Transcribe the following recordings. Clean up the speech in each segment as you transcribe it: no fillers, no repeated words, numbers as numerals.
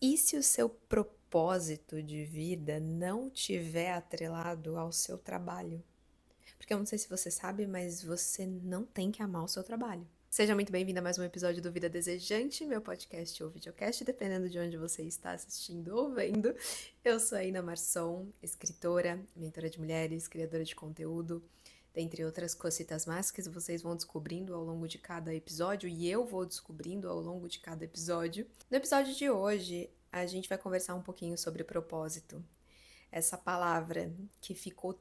E se o seu propósito de vida não tiver atrelado ao seu trabalho? Porque eu não sei se você sabe, mas você não tem que amar o seu trabalho. Seja muito bem-vindo a mais um episódio do Vida Desejante, meu podcast ou videocast, dependendo de onde você está assistindo ou vendo. Eu sou a Ina Marçom, escritora, mentora de mulheres, criadora de conteúdo, dentre outras cositas más que vocês vão descobrindo ao longo de cada episódio e eu vou descobrindo ao longo de cada episódio. No episódio de hoje, a gente vai conversar um pouquinho sobre propósito. Essa palavra que ficou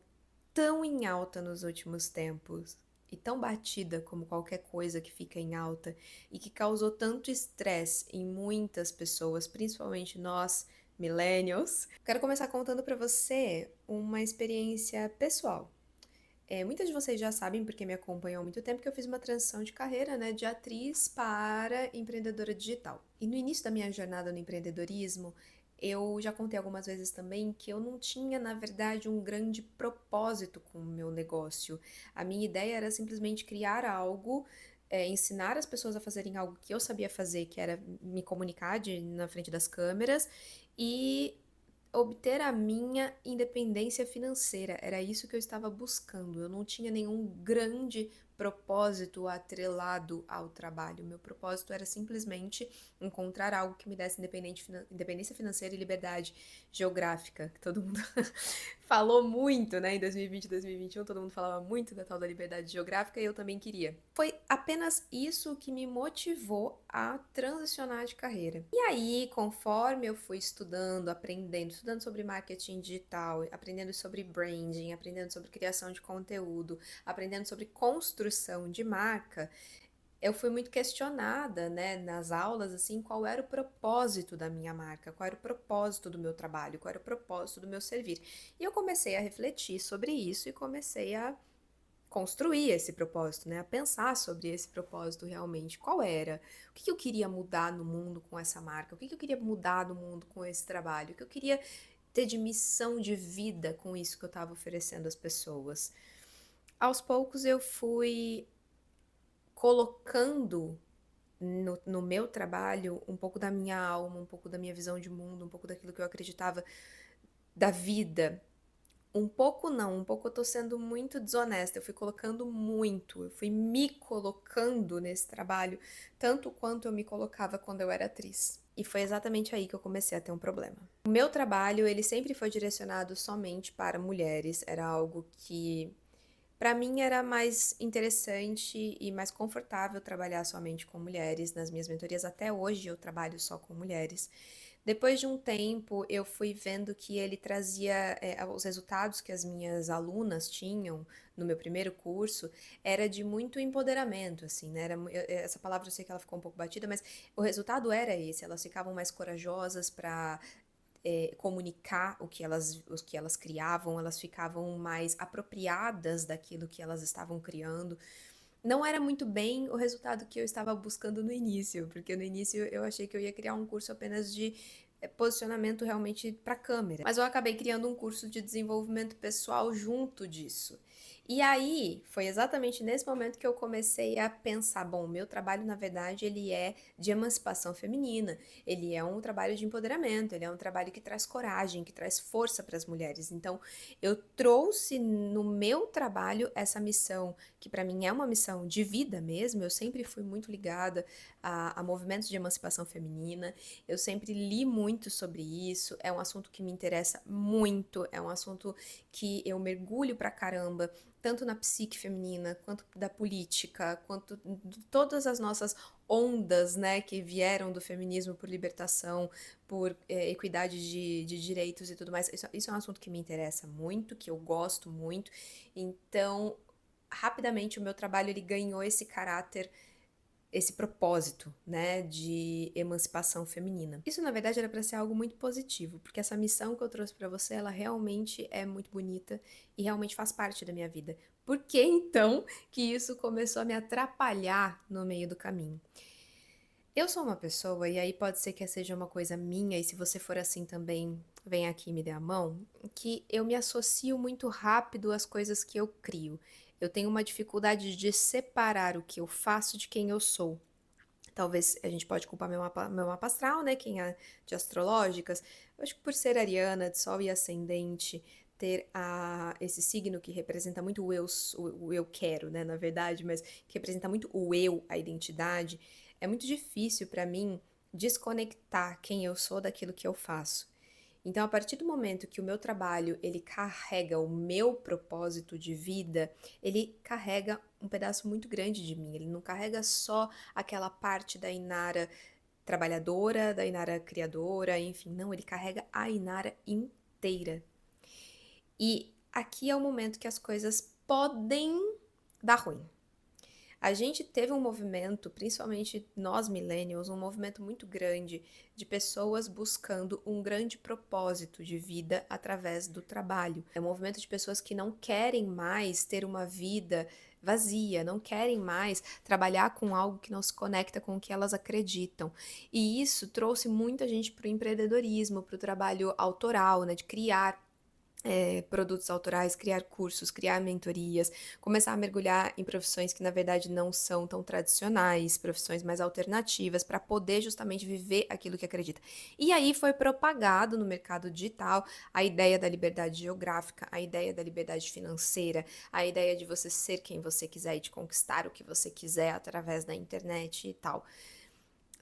tão em alta nos últimos tempos e tão batida como qualquer coisa que fica em alta e que causou tanto estresse em muitas pessoas, principalmente nós, millennials. Quero começar contando para você uma experiência pessoal. Muitas de vocês já sabem, porque me acompanham há muito tempo, que eu fiz uma transição de carreira, né, de atriz para empreendedora digital. E no início da minha jornada no empreendedorismo, eu já contei algumas vezes também que eu não tinha, na verdade, um grande propósito com o meu negócio. A minha ideia era simplesmente criar algo, ensinar as pessoas a fazerem algo que eu sabia fazer, que era me comunicar na frente das câmeras, e obter a minha independência financeira. Era isso que eu estava buscando. Eu não tinha nenhum grande propósito atrelado ao trabalho. Meu propósito era simplesmente encontrar algo que me desse independência financeira e liberdade geográfica, que todo mundo falou muito, né? Em 2020 e 2021, todo mundo falava muito da tal da liberdade geográfica e eu também queria. Foi apenas isso que me motivou a transicionar de carreira. E aí, conforme eu fui estudando sobre marketing digital, aprendendo sobre branding, aprendendo sobre criação de conteúdo, aprendendo sobre construção de marca, eu fui muito questionada, né, nas aulas, assim, qual era o propósito da minha marca, qual era o propósito do meu trabalho, qual era o propósito do meu servir. E eu comecei a refletir sobre isso e comecei a construir esse propósito, né, a pensar sobre esse propósito realmente, qual era, o que eu queria mudar no mundo com essa marca, o que eu queria mudar no mundo com esse trabalho, o que eu queria ter de missão de vida com isso que eu estava oferecendo às pessoas. Aos poucos eu fui colocando no meu trabalho um pouco da minha alma, um pouco da minha visão de mundo, um pouco daquilo que eu acreditava da vida. Um pouco não, um pouco eu tô sendo muito desonesta. Eu fui colocando muito, eu fui me colocando nesse trabalho, tanto quanto eu me colocava quando eu era atriz. E foi exatamente aí que eu comecei a ter um problema. O meu trabalho, ele sempre foi direcionado somente para mulheres, era algo que para mim era mais interessante e mais confortável trabalhar somente com mulheres. Nas minhas mentorias, até hoje eu trabalho só com mulheres. Depois de um tempo, eu fui vendo que ele trazia os resultados que as minhas alunas tinham no meu primeiro curso, era de muito empoderamento, assim, né? Essa palavra eu sei que ela ficou um pouco batida, mas o resultado era esse. Elas ficavam mais corajosas para comunicar o que elas criavam, elas ficavam mais apropriadas daquilo que elas estavam criando. Não era muito bem o resultado que eu estava buscando no início, porque no início eu achei que eu ia criar um curso apenas de posicionamento realmente para câmera, mas eu acabei criando um curso de desenvolvimento pessoal junto disso. E aí, foi exatamente nesse momento que eu comecei a pensar, bom, o meu trabalho, na verdade, ele é de emancipação feminina, ele é um trabalho de empoderamento, ele é um trabalho que traz coragem, que traz força para as mulheres. Então, eu trouxe no meu trabalho essa missão, que para mim é uma missão de vida mesmo. Eu sempre fui muito ligada a movimentos de emancipação feminina, eu sempre li muito sobre isso, é um assunto que me interessa muito, é um assunto que eu mergulho pra caramba, tanto na psique feminina, quanto da política, quanto de todas as nossas ondas, né, que vieram do feminismo por libertação, por equidade de direitos e tudo mais. Isso é um assunto que me interessa muito, que eu gosto muito. Então, rapidamente o meu trabalho ele ganhou esse caráter, esse propósito, né, de emancipação feminina. Isso, na verdade, era para ser algo muito positivo, porque essa missão que eu trouxe para você, ela realmente é muito bonita e realmente faz parte da minha vida. Por que então que isso começou a me atrapalhar no meio do caminho? Eu sou uma pessoa, e aí pode ser que seja uma coisa minha, e se você for assim também, vem aqui e me dê a mão, que eu me associo muito rápido às coisas que eu crio. Eu tenho uma dificuldade de separar o que eu faço de quem eu sou. Talvez a gente pode culpar meu mapa astral, né, quem é de astrológicas. Eu acho que por ser ariana, de sol e ascendente, ter esse signo que representa muito o eu quero, né, na verdade, mas que representa muito o eu, a identidade, é muito difícil para mim desconectar quem eu sou daquilo que eu faço. Então, a partir do momento que o meu trabalho, ele carrega o meu propósito de vida, ele carrega um pedaço muito grande de mim. Ele não carrega só aquela parte da Inara trabalhadora, da Inara criadora, enfim, não, ele carrega a Inara inteira. E aqui é o momento que as coisas podem dar ruim. A gente teve um movimento, principalmente nós millennials, um movimento muito grande de pessoas buscando um grande propósito de vida através do trabalho. É um movimento de pessoas que não querem mais ter uma vida vazia, não querem mais trabalhar com algo que não se conecta com o que elas acreditam. E isso trouxe muita gente para o empreendedorismo, para o trabalho autoral, né, de criar produtos autorais, criar cursos, criar mentorias, começar a mergulhar em profissões que na verdade não são tão tradicionais, profissões mais alternativas, para poder justamente viver aquilo que acredita. E aí foi propagado no mercado digital a ideia da liberdade geográfica, a ideia da liberdade financeira, a ideia de você ser quem você quiser e de conquistar o que você quiser através da internet e tal.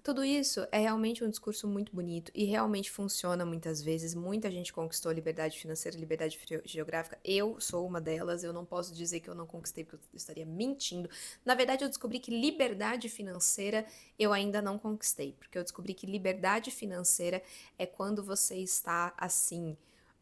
Tudo isso é realmente um discurso muito bonito e realmente funciona muitas vezes. Muita gente conquistou liberdade financeira, liberdade geográfica. Eu sou uma delas. Eu não posso dizer que eu não conquistei porque eu estaria mentindo. Na verdade, eu descobri que liberdade financeira eu ainda não conquistei, porque eu descobri que liberdade financeira é quando você está assim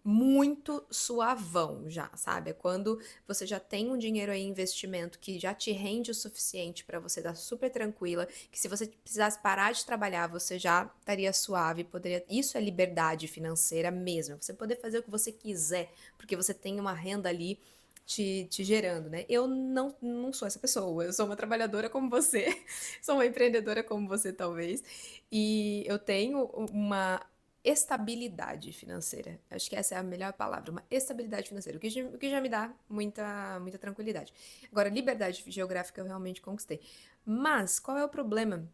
muito suavão já, sabe? É quando você já tem um dinheiro aí em investimento que já te rende o suficiente para você estar super tranquila, que se você precisasse parar de trabalhar, você já estaria suave, poderia. Isso é liberdade financeira mesmo. Você poder fazer o que você quiser, porque você tem uma renda ali te gerando, né? Eu não sou essa pessoa, eu sou uma trabalhadora como você, sou uma empreendedora como você, talvez, e eu tenho uma estabilidade financeira. Acho que essa é a melhor palavra, uma estabilidade financeira, o que já me dá muita tranquilidade. Agora, liberdade geográfica eu realmente conquistei. Mas qual é o problema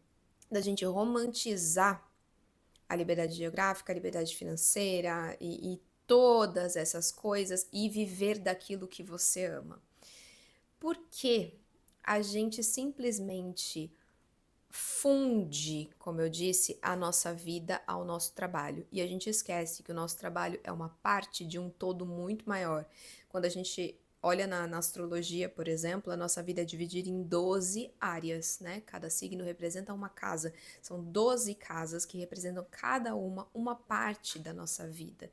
da gente romantizar a liberdade geográfica, a liberdade financeira e todas essas coisas e viver daquilo que você ama? Porque a gente simplesmente funde, como eu disse, a nossa vida ao nosso trabalho. E a gente esquece que o nosso trabalho é uma parte de um todo muito maior. Quando a gente olha na astrologia, por exemplo, a nossa vida é dividida em 12 áreas, né? Cada signo representa uma casa. São 12 casas que representam cada uma parte da nossa vida.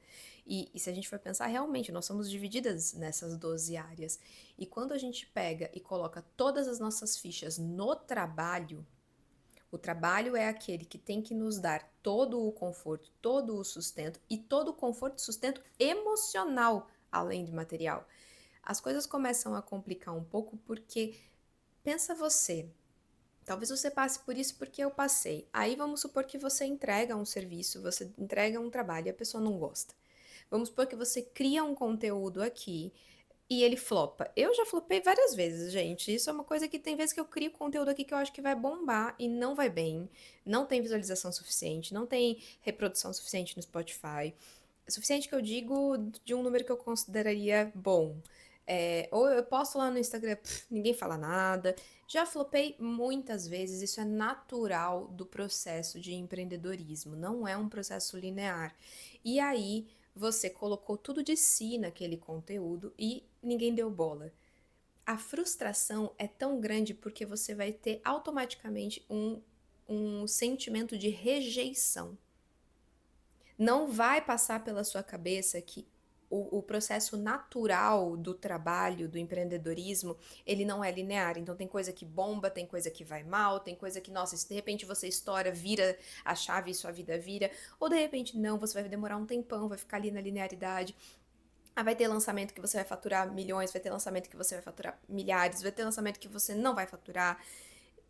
E se a gente for pensar, realmente, nós somos divididas nessas 12 áreas. E quando a gente pega e coloca todas as nossas fichas no trabalho, o trabalho é aquele que tem que nos dar todo o conforto, todo o sustento e todo o conforto e sustento emocional, além de material. As coisas começam a complicar um pouco porque, pensa você, talvez você passe por isso porque eu passei. Aí vamos supor que você entrega um serviço, você entrega um trabalho e a pessoa não gosta. Vamos supor que você cria um conteúdo aqui e ele flopa. Eu já flopei várias vezes, gente. Isso é uma coisa que tem vezes que eu crio conteúdo aqui que eu acho que vai bombar e não vai bem. Não tem visualização suficiente, não tem reprodução suficiente no Spotify. É suficiente que eu digo de um número que eu consideraria bom. Ou eu posto lá no Instagram, ninguém fala nada. Já flopei muitas vezes, isso é natural do processo de empreendedorismo, não é um processo linear. E aí você colocou tudo de si naquele conteúdo e ninguém deu bola. A frustração é tão grande porque você vai ter automaticamente um sentimento de rejeição. Não vai passar pela sua cabeça que o processo natural do trabalho, do empreendedorismo, ele não é linear. Então tem coisa que bomba, tem coisa que vai mal, tem coisa que, nossa, se de repente você estoura, vira a chave e sua vida vira, ou de repente não, você vai demorar um tempão, vai ficar ali na linearidade. Vai ter lançamento que você vai faturar milhões, vai ter lançamento que você vai faturar milhares, vai ter lançamento que você não vai faturar.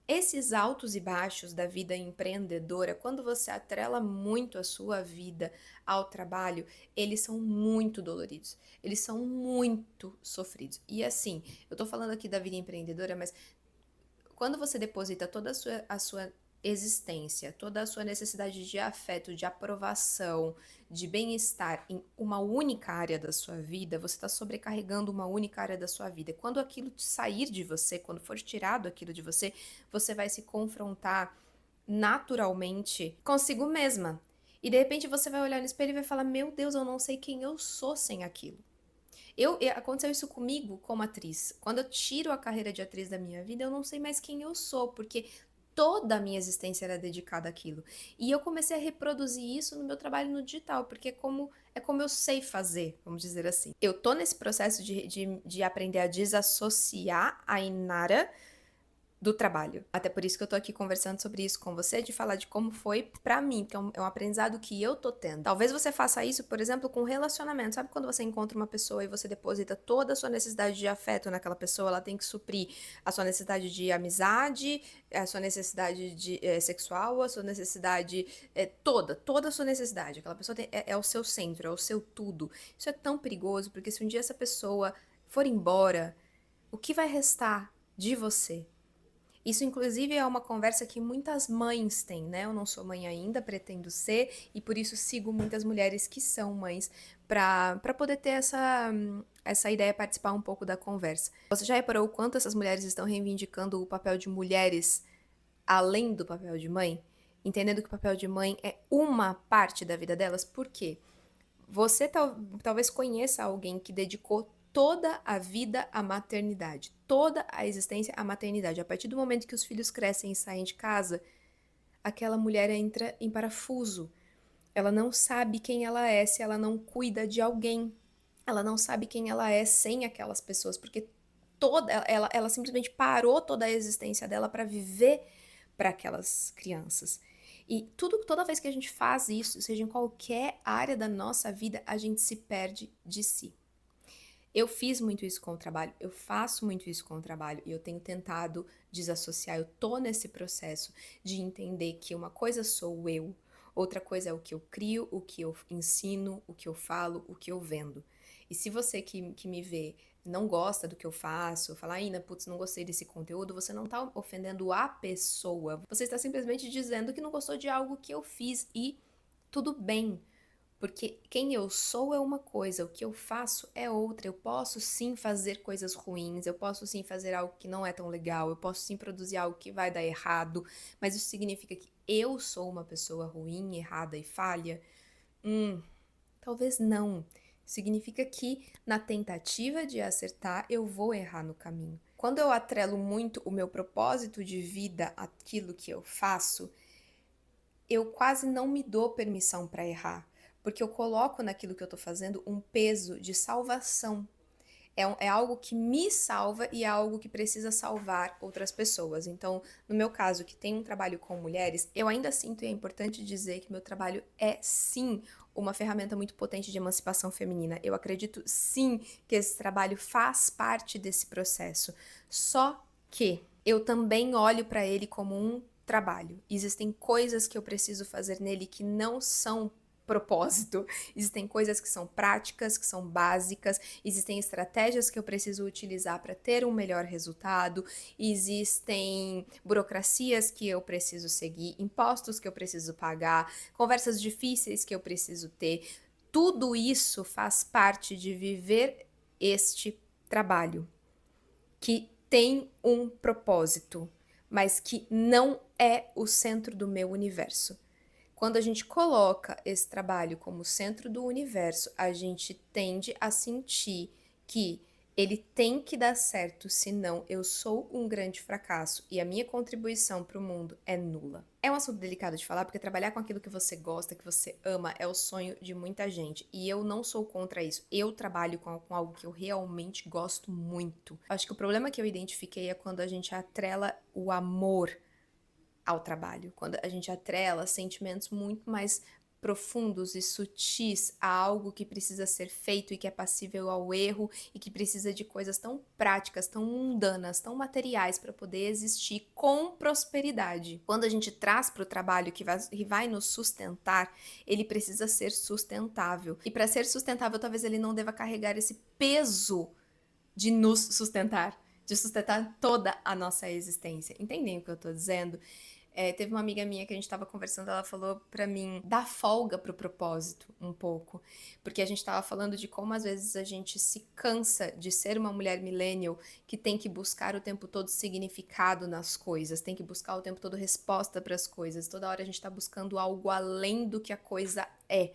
Esses altos e baixos da vida empreendedora, quando você atrela muito a sua vida ao trabalho, eles são muito doloridos, eles são muito sofridos. E assim, eu tô falando aqui da vida empreendedora, mas quando você deposita toda a sua existência, toda a sua necessidade de afeto, de aprovação, de bem-estar em uma única área da sua vida, você está sobrecarregando uma única área da sua vida. Quando aquilo sair de você, quando for tirado aquilo de você, você vai se confrontar naturalmente consigo mesma. E de repente você vai olhar no espelho e vai falar: Meu Deus, eu não sei quem eu sou sem aquilo. Aconteceu isso comigo como atriz. Quando eu tiro a carreira de atriz da minha vida, eu não sei mais quem eu sou, porque toda a minha existência era dedicada àquilo. E eu comecei a reproduzir isso no meu trabalho no digital, porque é como eu sei fazer, vamos dizer assim. Eu tô nesse processo de aprender a desassociar a Inara do trabalho. Até por isso que eu tô aqui conversando sobre isso com você, de falar de como foi pra mim, que é um aprendizado que eu tô tendo. Talvez você faça isso, por exemplo, com relacionamento. Sabe quando você encontra uma pessoa e você deposita toda a sua necessidade de afeto naquela pessoa, ela tem que suprir a sua necessidade de amizade, a sua necessidade sexual, a sua necessidade, toda a sua necessidade. Aquela pessoa é o seu centro, é o seu tudo. Isso é tão perigoso, porque se um dia essa pessoa for embora, o que vai restar de você? Isso, inclusive, é uma conversa que muitas mães têm, né? Eu não sou mãe ainda, pretendo ser, e por isso sigo muitas mulheres que são mães, para poder ter essa ideia, participar um pouco da conversa. Você já reparou o quanto essas mulheres estão reivindicando o papel de mulheres além do papel de mãe? Entendendo que o papel de mãe é uma parte da vida delas? Por quê? Você talvez conheça alguém que dedicou toda a vida à maternidade, toda a existência à maternidade. A partir do momento que os filhos crescem e saem de casa, aquela mulher entra em parafuso. Ela não sabe quem ela é se ela não cuida de alguém. Ela não sabe quem ela é sem aquelas pessoas, porque ela simplesmente parou toda a existência dela para viver para aquelas crianças. E toda vez que a gente faz isso, seja em qualquer área da nossa vida, a gente se perde de si. Eu fiz muito isso com o trabalho, eu faço muito isso com o trabalho e eu tenho tentado desassociar. Eu tô nesse processo de entender que uma coisa sou eu, outra coisa é o que eu crio, o que eu ensino, o que eu falo, o que eu vendo. E se você que me vê não gosta do que eu faço, fala, Ina, putz, não gostei desse conteúdo, você não tá ofendendo a pessoa, você está simplesmente dizendo que não gostou de algo que eu fiz e tudo bem. Porque quem eu sou é uma coisa, o que eu faço é outra. Eu posso sim fazer coisas ruins, eu posso sim fazer algo que não é tão legal, eu posso sim produzir algo que vai dar errado, mas isso significa que eu sou uma pessoa ruim, errada e falha? Talvez não. Significa que na tentativa de acertar, eu vou errar no caminho. Quando eu atrelo muito o meu propósito de vida àquilo que eu faço, eu quase não me dou permissão para errar, porque eu coloco naquilo que eu tô fazendo um peso de salvação. É algo que me salva e é algo que precisa salvar outras pessoas. Então, no meu caso, que tem um trabalho com mulheres, eu ainda sinto, e é importante dizer que meu trabalho é sim uma ferramenta muito potente de emancipação feminina. Eu acredito sim que esse trabalho faz parte desse processo. Só que eu também olho para ele como um trabalho. Existem coisas que eu preciso fazer nele que não são propósito. Existem coisas que são práticas, que são básicas, existem estratégias que eu preciso utilizar para ter um melhor resultado, existem burocracias que eu preciso seguir, impostos que eu preciso pagar, conversas difíceis que eu preciso ter. Tudo isso faz parte de viver este trabalho, que tem um propósito, mas que não é o centro do meu universo. Quando a gente coloca esse trabalho como centro do universo, a gente tende a sentir que ele tem que dar certo, senão eu sou um grande fracasso e a minha contribuição para o mundo é nula. É um assunto delicado de falar, porque trabalhar com aquilo que você gosta, que você ama, é o sonho de muita gente. E eu não sou contra isso. Eu trabalho com algo que eu realmente gosto muito. Acho que o problema que eu identifiquei é quando a gente atrela o amor ao trabalho, quando a gente atrela sentimentos muito mais profundos e sutis a algo que precisa ser feito e que é passível ao erro e que precisa de coisas tão práticas, tão mundanas, tão materiais para poder existir com prosperidade. Quando a gente traz para o trabalho que vai nos sustentar, ele precisa ser sustentável. E para ser sustentável, talvez ele não deva carregar esse peso de nos sustentar, de sustentar toda a nossa existência. Entendem o que eu estou dizendo? Teve uma amiga minha que a gente estava conversando, ela falou pra mim dar folga pro propósito um pouco, porque a gente estava falando de como às vezes a gente se cansa de ser uma mulher millennial que tem que buscar o tempo todo significado nas coisas, tem que buscar o tempo todo resposta para as coisas, toda hora a gente tá buscando algo além do que a coisa é.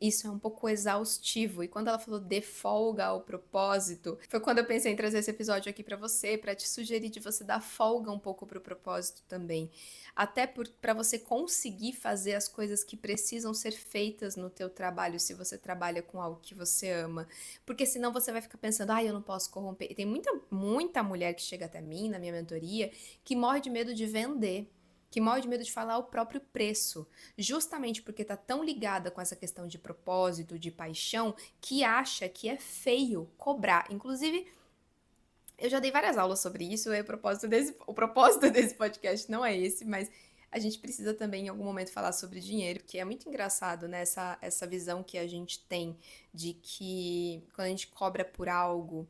Isso é um pouco exaustivo. E quando ela falou de folga ao propósito, foi quando eu pensei em trazer esse episódio aqui pra você, pra te sugerir de você dar folga um pouco pro propósito também. Até para você conseguir fazer as coisas que precisam ser feitas no teu trabalho, se você trabalha com algo que você ama. Porque senão você vai ficar pensando, eu não posso corromper. E tem muita mulher que chega até mim, na minha mentoria, que morre de medo de vender, que morre de medo de falar o próprio preço, justamente porque está tão ligada com essa questão de propósito, de paixão, que acha que é feio cobrar. Inclusive, eu já dei várias aulas sobre isso, e o propósito desse podcast não é esse, mas a gente precisa também em algum momento falar sobre dinheiro, que é muito engraçado, né? Essa visão que a gente tem de que quando a gente cobra por algo,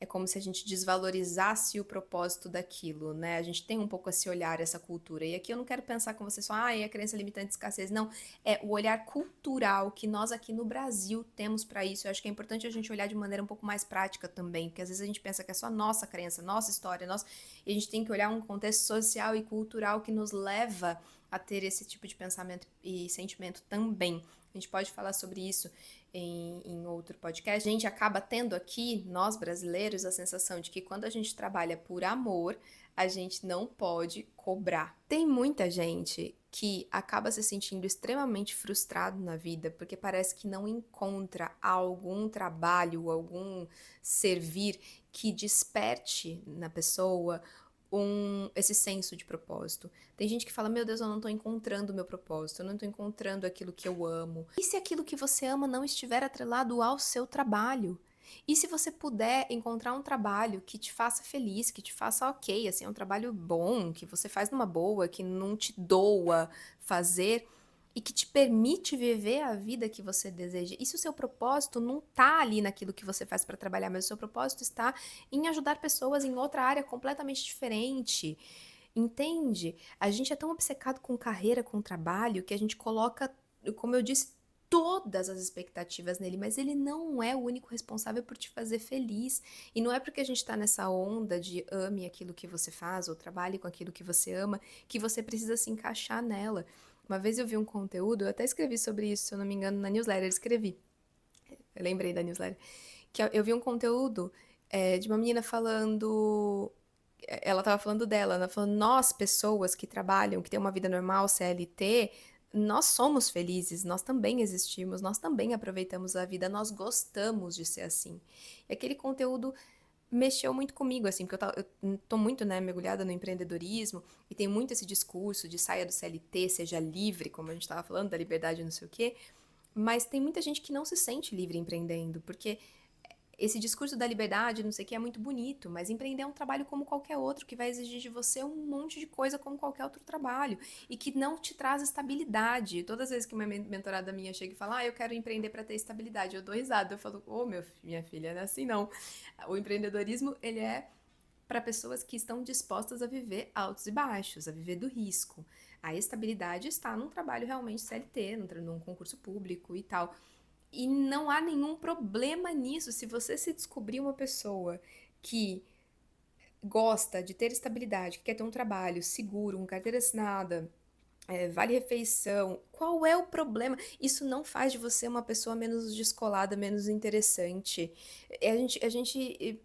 é como se a gente desvalorizasse o propósito daquilo, né? A gente tem um pouco esse olhar, essa cultura. E aqui eu não quero pensar com você só, é a crença limitante de escassez. Não, é o olhar cultural que nós aqui no Brasil temos para isso. Eu acho que é importante a gente olhar de maneira um pouco mais prática também, porque às vezes a gente pensa que é só nossa crença, nossa história, e a gente tem que olhar um contexto social e cultural que nos leva a ter esse tipo de pensamento e sentimento também. A gente pode falar sobre isso em outro podcast. A gente acaba tendo aqui, nós brasileiros, a sensação de que quando a gente trabalha por amor, a gente não pode cobrar. Tem muita gente que acaba se sentindo extremamente frustrado na vida porque parece que não encontra algum trabalho, algum servir que desperte na pessoa esse senso de propósito. Tem gente que fala, meu Deus, eu não tô encontrando o meu propósito, eu não tô encontrando aquilo que eu amo. E se aquilo que você ama não estiver atrelado ao seu trabalho? E se você puder encontrar um trabalho que te faça feliz, que te faça ok, assim, um trabalho bom, que você faz numa boa, que não te doa fazer e que te permite viver a vida que você deseja. E se o seu propósito não tá ali naquilo que você faz para trabalhar, mas o seu propósito está em ajudar pessoas em outra área completamente diferente. Entende? A gente é tão obcecado com carreira, com trabalho, que a gente coloca, como eu disse, todas as expectativas nele, mas ele não é o único responsável por te fazer feliz. E não é porque a gente tá nessa onda de ame aquilo que você faz ou trabalhe com aquilo que você ama, que você precisa se encaixar nela. Uma vez eu vi um conteúdo, eu até escrevi sobre isso, se eu não me engano, na newsletter, escrevi. Eu lembrei da newsletter. Que eu vi um conteúdo de uma menina falando. Ela tava falando dela, ela falando, nós, pessoas que trabalham, que têm uma vida normal, CLT, nós somos felizes, nós também existimos, nós também aproveitamos a vida, nós gostamos de ser assim. E aquele conteúdo mexeu muito comigo, assim, porque eu tô muito, né, mergulhada no empreendedorismo, e tem muito esse discurso de saia do CLT, seja livre, como a gente tava falando, da liberdade, não sei o quê, mas tem muita gente que não se sente livre empreendendo, porque esse discurso da liberdade, não sei o que, é muito bonito, mas empreender é um trabalho como qualquer outro, que vai exigir de você um monte de coisa como qualquer outro trabalho, e que não te traz estabilidade. Todas as vezes que uma mentorada minha chega e fala, eu quero empreender para ter estabilidade, eu dou risada, eu falo, minha filha, não é assim não. O empreendedorismo, ele é para pessoas que estão dispostas a viver altos e baixos, a viver do risco. A estabilidade está num trabalho realmente CLT, num concurso público e tal. E não há nenhum problema nisso. Se você se descobrir uma pessoa que gosta de ter estabilidade, que quer ter um trabalho seguro, uma carteira assinada, vale refeição, qual é o problema? Isso não faz de você uma pessoa menos descolada, menos interessante. A gente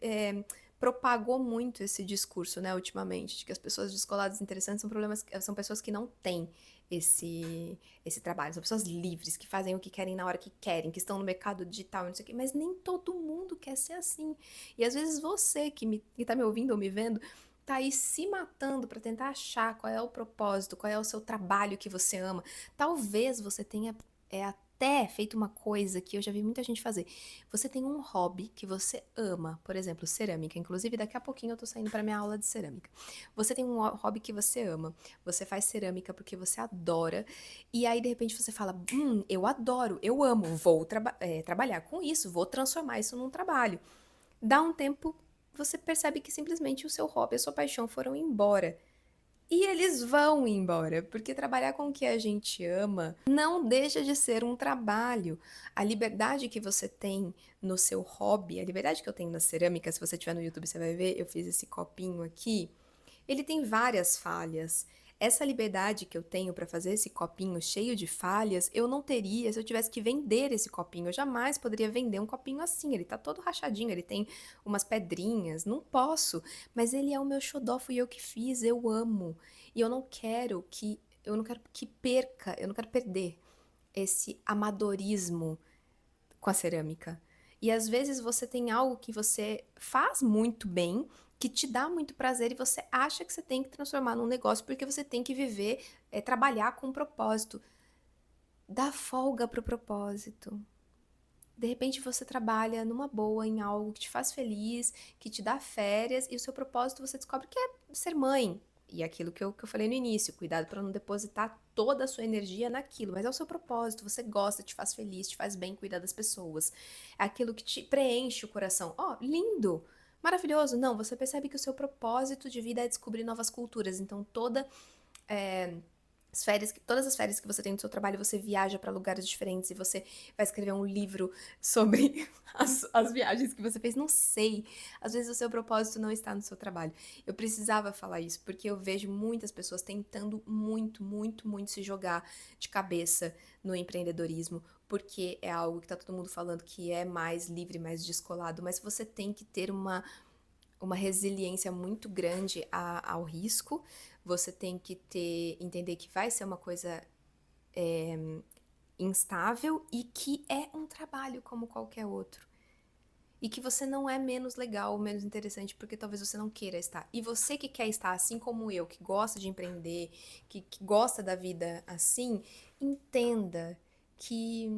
propagou muito esse discurso, né, ultimamente, de que as pessoas descoladas e interessantes são pessoas que não têm esse trabalho, são pessoas livres, que fazem o que querem na hora que querem, que estão no mercado digital, não sei o quê, mas nem todo mundo quer ser assim. E às vezes você que tá me ouvindo ou me vendo, tá aí se matando para tentar achar qual é o propósito, qual é o seu trabalho que você ama. Talvez você tenha até feito uma coisa que eu já vi muita gente fazer. Você tem um hobby que você ama, por exemplo, cerâmica. Inclusive, daqui a pouquinho eu tô saindo para minha aula de cerâmica. Você tem um hobby que você ama, você faz cerâmica porque você adora, e aí de repente você fala: eu adoro, eu amo, vou trabalhar com isso, vou transformar isso num trabalho. Dá um tempo, você percebe que simplesmente o seu hobby, a sua paixão foram embora. E eles vão embora, porque trabalhar com o que a gente ama não deixa de ser um trabalho. A liberdade que você tem no seu hobby, a liberdade que eu tenho na cerâmica, se você estiver no YouTube, você vai ver, eu fiz esse copinho aqui. Ele tem várias falhas. Essa liberdade que eu tenho para fazer esse copinho cheio de falhas, eu não teria se eu tivesse que vender esse copinho. Eu jamais poderia vender um copinho assim. Ele tá todo rachadinho, ele tem umas pedrinhas. Não posso. Mas ele é o meu xodó, fui eu que fiz, eu amo. E eu não quero que perca, eu não quero perder esse amadorismo com a cerâmica. E às vezes você tem algo que você faz muito bem, que te dá muito prazer e você acha que você tem que transformar num negócio porque você tem que viver, trabalhar com um propósito. Dá folga pro propósito. De repente você trabalha numa boa em algo que te faz feliz, que te dá férias, e o seu propósito você descobre que é ser mãe. E aquilo que eu falei no início, cuidado para não depositar toda a sua energia naquilo, mas é o seu propósito, você gosta, te faz feliz, te faz bem cuidar das pessoas. É aquilo que te preenche o coração. Ó, lindo! Maravilhoso! Não, você percebe que o seu propósito de vida é descobrir novas culturas. Então, é, todas as férias que você tem no seu trabalho, você viaja para lugares diferentes e você vai escrever um livro sobre as viagens que você fez. Não sei. Às vezes o seu propósito não está no seu trabalho. Eu precisava falar isso, porque eu vejo muitas pessoas tentando muito, muito, muito se jogar de cabeça no empreendedorismo, porque é algo que tá todo mundo falando que é mais livre, mais descolado, mas você tem que ter uma resiliência muito grande ao risco. Você tem que entender que vai ser uma coisa instável e que é um trabalho como qualquer outro. E que você não é menos legal ou menos interessante porque talvez você não queira estar. E você que quer estar assim como eu, que gosta de empreender, que gosta da vida assim, entenda que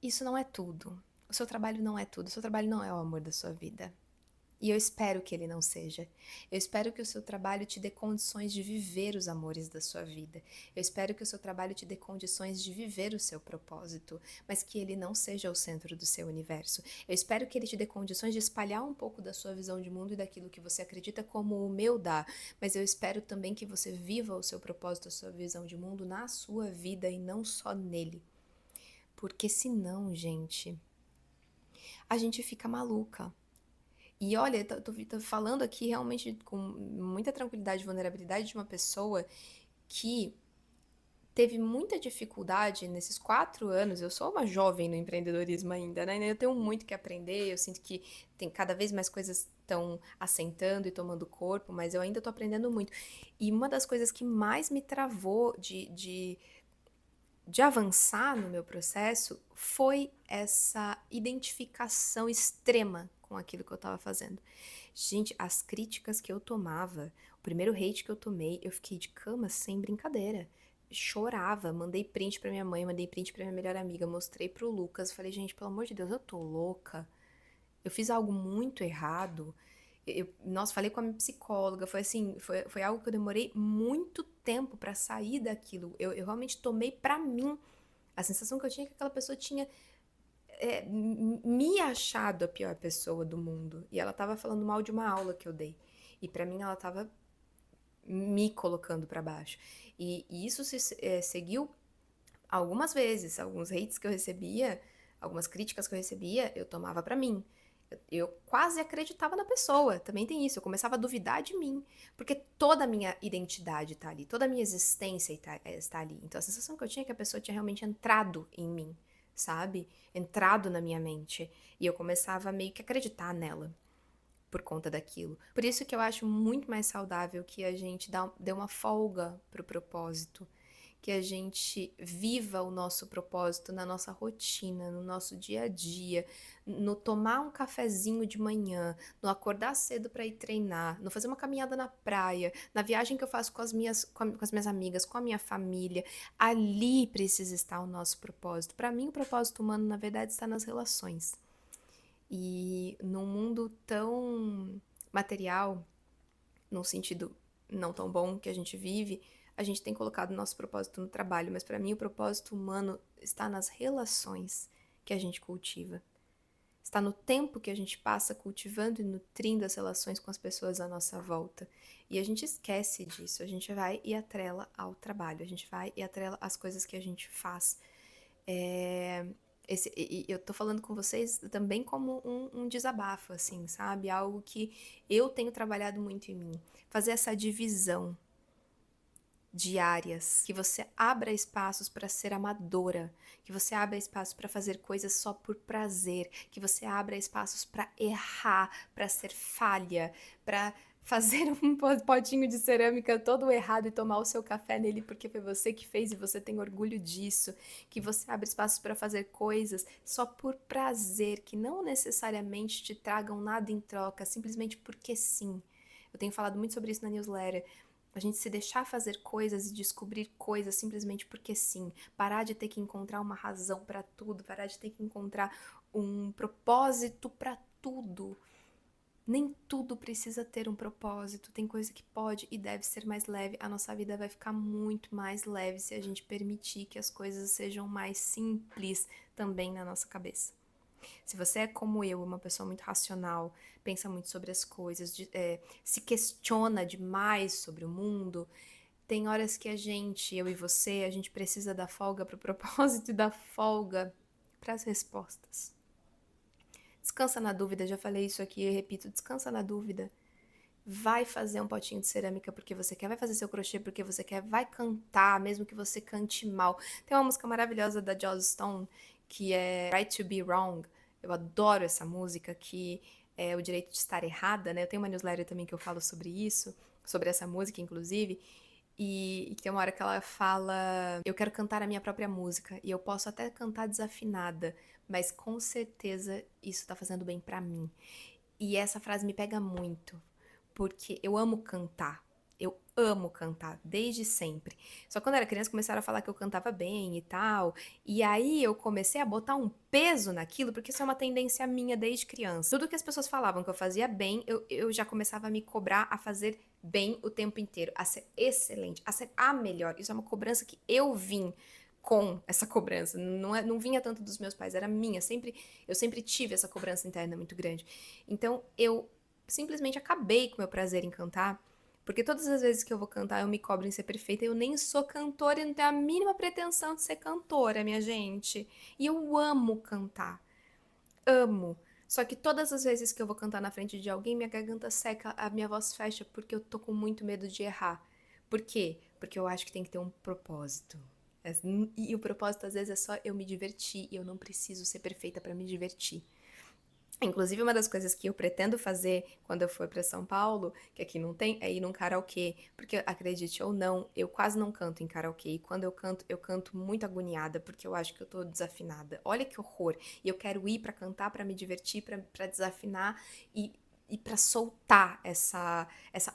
isso não é tudo. O seu trabalho não é tudo. O seu trabalho não é o amor da sua vida. E eu espero que ele não seja. Eu espero que o seu trabalho te dê condições de viver os amores da sua vida. Eu espero que o seu trabalho te dê condições de viver o seu propósito, mas que ele não seja o centro do seu universo. Eu espero que ele te dê condições de espalhar um pouco da sua visão de mundo e daquilo que você acredita como o meu dá, mas eu espero também que você viva o seu propósito, a sua visão de mundo na sua vida e não só nele. Porque senão, gente, a gente fica maluca. E olha, tô falando aqui realmente com muita tranquilidade e vulnerabilidade de uma pessoa que teve muita dificuldade nesses 4 anos. Eu sou uma jovem no empreendedorismo ainda, né? Eu tenho muito que aprender. Eu sinto que tem cada vez mais coisas estão assentando e tomando corpo, mas eu ainda tô aprendendo muito. E uma das coisas que mais me travou de avançar no meu processo foi essa identificação extrema com aquilo que eu estava fazendo. Gente, as críticas que eu tomava, o primeiro hate que eu tomei, eu fiquei de cama sem brincadeira. Chorava, mandei print pra minha mãe, mandei print pra minha melhor amiga, mostrei pro Lucas, falei, gente, pelo amor de Deus, eu tô louca. Eu fiz algo muito errado. Nossa, falei com a minha psicóloga, foi assim, foi algo que eu demorei muito tempo pra sair daquilo. Eu realmente tomei pra mim. A sensação que eu tinha é que aquela pessoa tinha me achado a pior pessoa do mundo. E ela tava falando mal de uma aula que eu dei. E pra mim ela tava me colocando pra baixo. E isso seguiu algumas vezes. Alguns hates que eu recebia, algumas críticas que eu recebia, eu tomava pra mim. Eu quase acreditava na pessoa, também tem isso. Eu começava a duvidar de mim, porque toda a minha identidade tá ali, toda a minha existência está ali. Então a sensação que eu tinha é que a pessoa tinha realmente entrado em mim, sabe? Entrado na minha mente. E eu começava a meio que acreditar nela por conta daquilo. Por isso que eu acho muito mais saudável que a gente dê uma folga pro propósito, que a gente viva o nosso propósito na nossa rotina, no nosso dia a dia, no tomar um cafezinho de manhã, no acordar cedo para ir treinar, no fazer uma caminhada na praia, na viagem que eu faço com as minhas amigas, com a minha família. Ali precisa estar o nosso propósito. Para mim, o propósito humano, na verdade, está nas relações. E num mundo tão material, num sentido não tão bom que a gente vive, a gente tem colocado nosso propósito no trabalho, mas para mim o propósito humano está nas relações que a gente cultiva. está no tempo que a gente passa cultivando e nutrindo as relações com as pessoas à nossa volta. E a gente esquece disso, a gente vai e atrela ao trabalho, a gente vai e atrela às coisas que a gente faz. É, eu tô falando com vocês também como um desabafo, assim, sabe? Algo que eu tenho trabalhado muito em mim. Fazer essa divisão diárias, que você abra espaços para ser amadora, que você abra espaços para fazer coisas só por prazer, que você abra espaços para errar, para ser falha, para fazer um potinho de cerâmica todo errado e tomar o seu café nele porque foi você que fez e você tem orgulho disso, que você abre espaços para fazer coisas só por prazer, que não necessariamente te tragam nada em troca, simplesmente porque sim. Eu tenho falado muito sobre isso na newsletter. A gente se deixar fazer coisas e descobrir coisas simplesmente porque sim. Parar de ter que encontrar uma razão para tudo, parar de ter que encontrar um propósito para tudo. Nem tudo precisa ter um propósito. Tem coisa que pode e deve ser mais leve. A nossa vida vai ficar muito mais leve se a gente permitir que as coisas sejam mais simples também na nossa cabeça. Se você é como eu, uma pessoa muito racional, pensa muito sobre as coisas, se questiona demais sobre o mundo, tem horas que a gente, eu e você, a gente precisa da folga para o propósito e da folga para as respostas. Descansa na dúvida, já falei isso aqui e repito, descansa na dúvida. Vai fazer um potinho de cerâmica porque você quer, vai fazer seu crochê porque você quer, vai cantar, mesmo que você cante mal. Tem uma música maravilhosa da Joss Stone, que é Right to Be Wrong. Eu adoro essa música, que é o direito de estar errada, né? Eu tenho uma newsletter também que eu falo sobre isso, sobre essa música, inclusive. E tem uma hora que ela fala: eu quero cantar a minha própria música, e eu posso até cantar desafinada, mas com certeza isso tá fazendo bem pra mim. E essa frase me pega muito, porque eu amo cantar. Eu amo cantar, desde sempre. Só que quando eu era criança começaram a falar que eu cantava bem e tal. E aí eu comecei a botar um peso naquilo, porque isso é uma tendência minha desde criança. Tudo que as pessoas falavam que eu fazia bem, eu já começava a me cobrar a fazer bem o tempo inteiro, a ser excelente, a ser a melhor. Isso é uma cobrança que eu vim com essa cobrança. Não vinha tanto dos meus pais, era minha. Eu sempre tive essa cobrança interna muito grande. Então eu simplesmente acabei com o meu prazer em cantar, porque todas as vezes que eu vou cantar eu me cobro em ser perfeita. Eu nem sou cantora e não tenho a mínima pretensão de ser cantora, minha gente. E eu amo cantar. Amo. Só que todas as vezes que eu vou cantar na frente de alguém, minha garganta seca, a minha voz fecha, porque eu tô com muito medo de errar. Por quê? Porque eu acho que tem que ter um propósito. E o propósito, às vezes, é só eu me divertir, e eu não preciso ser perfeita pra me divertir. Inclusive, uma das coisas que eu pretendo fazer quando eu for para São Paulo, que aqui não tem, é ir num karaokê. Porque, acredite ou não, eu quase não canto em karaokê. E quando eu canto muito agoniada, porque eu acho que eu tô desafinada. Olha que horror. E eu quero ir para cantar, para me divertir, para desafinar e para soltar essa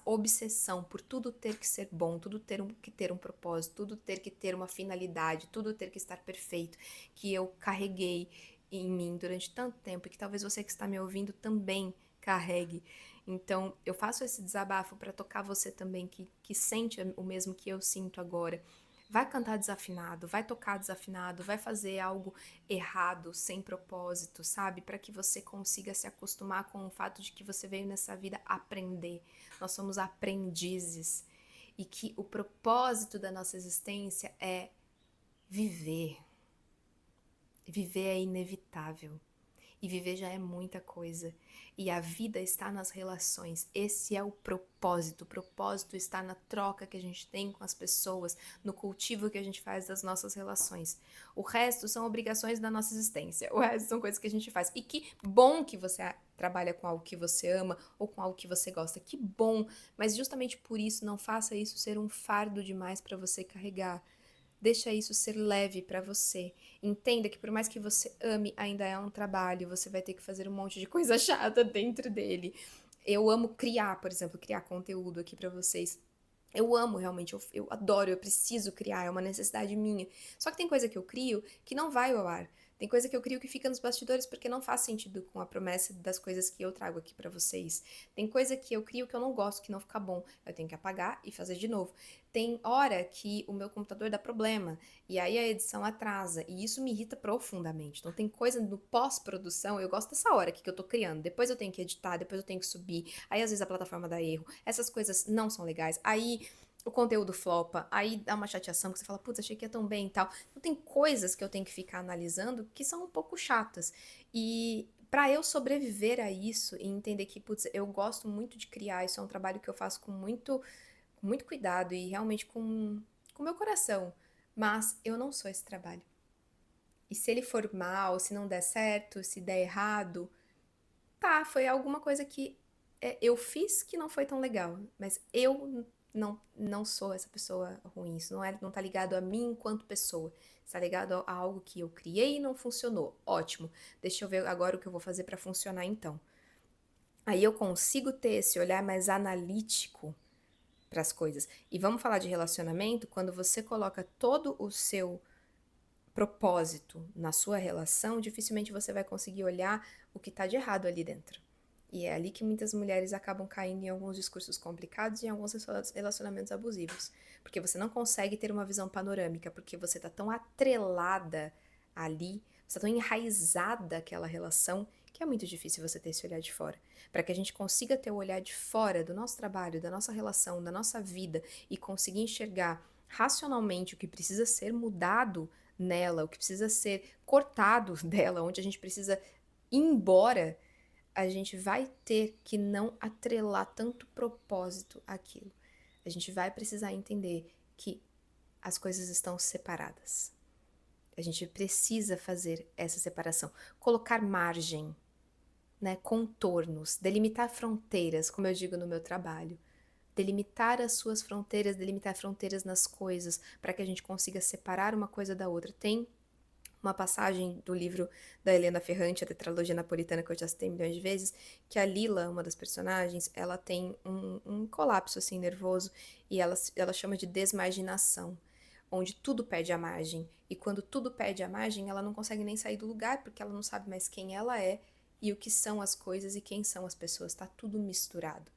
obsessão por tudo ter que ser bom, tudo que ter um propósito, tudo ter que ter uma finalidade, tudo ter que estar perfeito, que eu carreguei em mim durante tanto tempo e que talvez você que está me ouvindo também carregue. Então, eu faço esse desabafo para tocar você também, que sente o mesmo que eu sinto agora. Vai cantar desafinado, vai tocar desafinado, vai fazer algo errado, sem propósito, sabe? Para que você consiga se acostumar com o fato de que você veio nessa vida aprender. Nós somos aprendizes. E que o propósito da nossa existência é viver. Viver é inevitável. E viver já é muita coisa. E a vida está nas relações. Esse é o propósito. O propósito está na troca que a gente tem com as pessoas, no cultivo que a gente faz das nossas relações. O resto são obrigações da nossa existência. O resto são coisas que a gente faz. E que bom que você trabalha com algo que você ama ou com algo que você gosta. Que bom. Mas justamente por isso, não faça isso ser um fardo demais para você carregar. Deixa isso ser leve para você. Entenda que por mais que você ame, ainda é um trabalho. Você vai ter que fazer um monte de coisa chata dentro dele. Eu amo criar, por exemplo, criar conteúdo aqui para vocês. Eu amo realmente, eu adoro, eu preciso criar, é uma necessidade minha. Só que tem coisa que eu crio que não vai ao ar. Tem coisa que eu crio que fica nos bastidores porque não faz sentido com a promessa das coisas que eu trago aqui pra vocês. Tem coisa que eu crio que eu não gosto, que não fica bom. Eu tenho que apagar e fazer de novo. Tem hora que o meu computador dá problema e aí a edição atrasa e isso me irrita profundamente. Então tem coisa no pós-produção, eu gosto dessa hora aqui que eu tô criando. Depois eu tenho que editar, depois eu tenho que subir. Aí às vezes a plataforma dá erro. Essas coisas não são legais. Aí o conteúdo flopa, aí dá uma chateação que você fala, putz, achei que ia tão bem e tal. Então tem coisas que eu tenho que ficar analisando que são um pouco chatas. E pra eu sobreviver a isso e entender que, putz, eu gosto muito de criar, isso é um trabalho que eu faço com muito cuidado e realmente com meu coração. Mas eu não sou esse trabalho. E se ele for mal, se não der certo, se der errado, tá, foi alguma coisa que eu fiz que não foi tão legal, mas eu não sou essa pessoa ruim. Isso não tá ligado a mim enquanto pessoa. Está ligado a algo que eu criei e não funcionou. Ótimo. Deixa eu ver agora o que eu vou fazer para funcionar então. Aí eu consigo ter esse olhar mais analítico para as coisas. E vamos falar de relacionamento, quando você coloca todo o seu propósito na sua relação, dificilmente você vai conseguir olhar o que está de errado ali dentro. E é ali que muitas mulheres acabam caindo em alguns discursos complicados e em alguns relacionamentos abusivos. Porque você não consegue ter uma visão panorâmica, porque você está tão atrelada ali, você está tão enraizada aquela relação, que é muito difícil você ter esse olhar de fora. Para que a gente consiga ter o olhar de fora do nosso trabalho, da nossa relação, da nossa vida e conseguir enxergar racionalmente o que precisa ser mudado nela, o que precisa ser cortado dela, onde a gente precisa ir embora, a gente vai ter que não atrelar tanto propósito àquilo. A gente vai precisar entender que as coisas estão separadas. A gente precisa fazer essa separação, colocar margem, né, contornos, delimitar fronteiras, como eu digo no meu trabalho. Delimitar as suas fronteiras, delimitar fronteiras nas coisas, para que a gente consiga separar uma coisa da outra. Tem uma passagem do livro da Helena Ferrante, a Tetralogia Napolitana, que eu já citei milhões de vezes, que a Lila, uma das personagens, ela tem um colapso assim nervoso e ela chama de desmarginação, onde tudo perde a margem. E quando tudo perde a margem, ela não consegue nem sair do lugar, porque ela não sabe mais quem ela é e o que são as coisas e quem são as pessoas. Tá tudo misturado.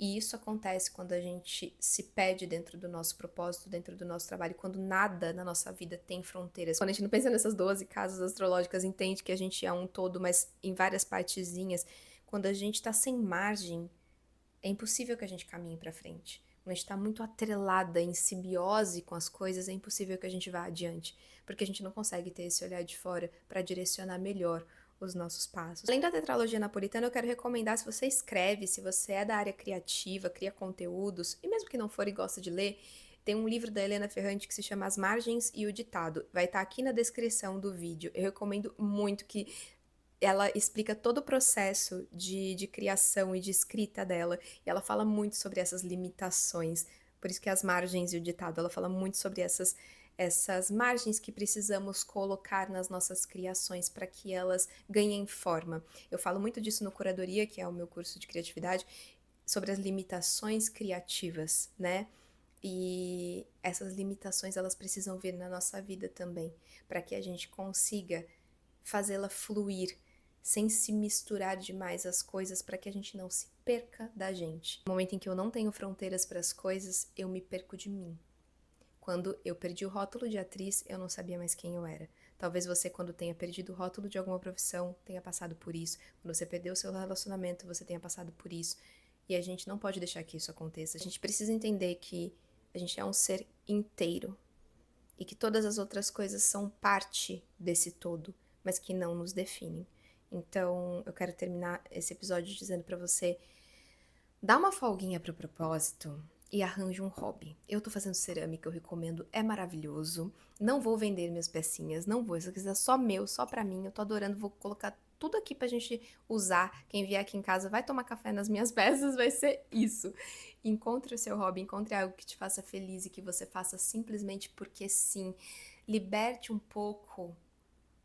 E isso acontece quando a gente se perde dentro do nosso propósito, dentro do nosso trabalho, quando nada na nossa vida tem fronteiras. Quando a gente não pensa nessas 12 casas astrológicas, entende que a gente é um todo, mas em várias partezinhas. Quando a gente tá sem margem, é impossível que a gente caminhe pra frente. Quando a gente tá muito atrelada, em simbiose com as coisas, é impossível que a gente vá adiante. Porque a gente não consegue ter esse olhar de fora para direcionar melhor os nossos passos. Além da tetralogia napolitana, eu quero recomendar, se você escreve, se você é da área criativa, cria conteúdos, e mesmo que não for e gosta de ler, tem um livro da Helena Ferrante que se chama As Margens e o Ditado. Vai estar aqui na descrição do vídeo. Eu recomendo muito que ela explica todo o processo de criação e de escrita dela, e ela fala muito sobre essas limitações. Por isso que As Margens e o Ditado, ela fala muito sobre essas margens que precisamos colocar nas nossas criações para que elas ganhem forma. Eu falo muito disso no Curadoria, que é o meu curso de criatividade, sobre as limitações criativas, né? E essas limitações, elas precisam vir na nossa vida também, para que a gente consiga fazê-la fluir, sem se misturar demais as coisas, para que a gente não se perca da gente. No momento em que eu não tenho fronteiras para as coisas, eu me perco de mim. Quando eu perdi o rótulo de atriz, eu não sabia mais quem eu era. Talvez você, quando tenha perdido o rótulo de alguma profissão, tenha passado por isso. Quando você perdeu o seu relacionamento, você tenha passado por isso. E a gente não pode deixar que isso aconteça. A gente precisa entender que a gente é um ser inteiro e que todas as outras coisas são parte desse todo, mas que não nos definem. Então, eu quero terminar esse episódio dizendo pra você: dá uma folguinha pro propósito e arranje um hobby. Eu tô fazendo cerâmica, eu recomendo, é maravilhoso. Não vou vender minhas pecinhas, não vou. Isso aqui é só meu, só pra mim. Eu tô adorando, vou colocar tudo aqui pra gente usar. Quem vier aqui em casa vai tomar café nas minhas peças, vai ser isso. Encontre o seu hobby, encontre algo que te faça feliz e que você faça simplesmente porque sim. Liberte um pouco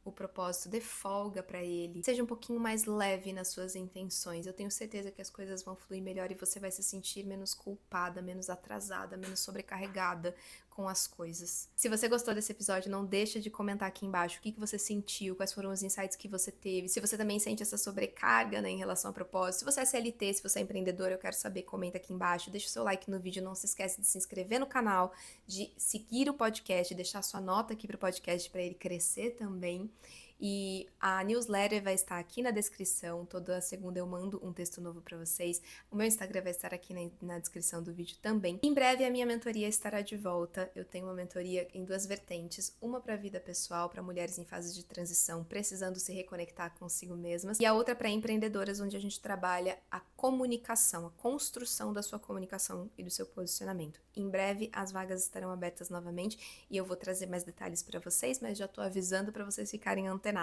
o propósito, dê folga pra ele, seja um pouquinho mais leve nas suas intenções. Eu tenho certeza que as coisas vão fluir melhor e você vai se sentir menos culpada, menos atrasada, menos sobrecarregada com as coisas. Se você gostou desse episódio, não deixa de comentar aqui embaixo o que você sentiu, quais foram os insights que você teve, se você também sente essa sobrecarga, né, em relação a propósito, se você é CLT, se você é empreendedor, eu quero saber, comenta aqui embaixo, deixa o seu like no vídeo, não se esquece de se inscrever no canal, de seguir o podcast, deixar sua nota aqui pro podcast para ele crescer também. E a newsletter vai estar aqui na descrição, toda segunda eu mando um texto novo para vocês. O meu Instagram vai estar aqui na descrição do vídeo também. Em breve a minha mentoria estará de volta. Eu tenho uma mentoria em 2 vertentes, uma para a vida pessoal, para mulheres em fase de transição, precisando se reconectar consigo mesmas, e a outra para empreendedoras, onde a gente trabalha a comunicação, a construção da sua comunicação e do seu posicionamento. Em breve as vagas estarão abertas novamente e eu vou trazer mais detalhes para vocês, mas já estou avisando para vocês ficarem antenadas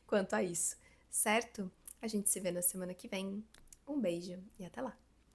quanto a isso, certo? A gente se vê na semana que vem. Um beijo e até lá!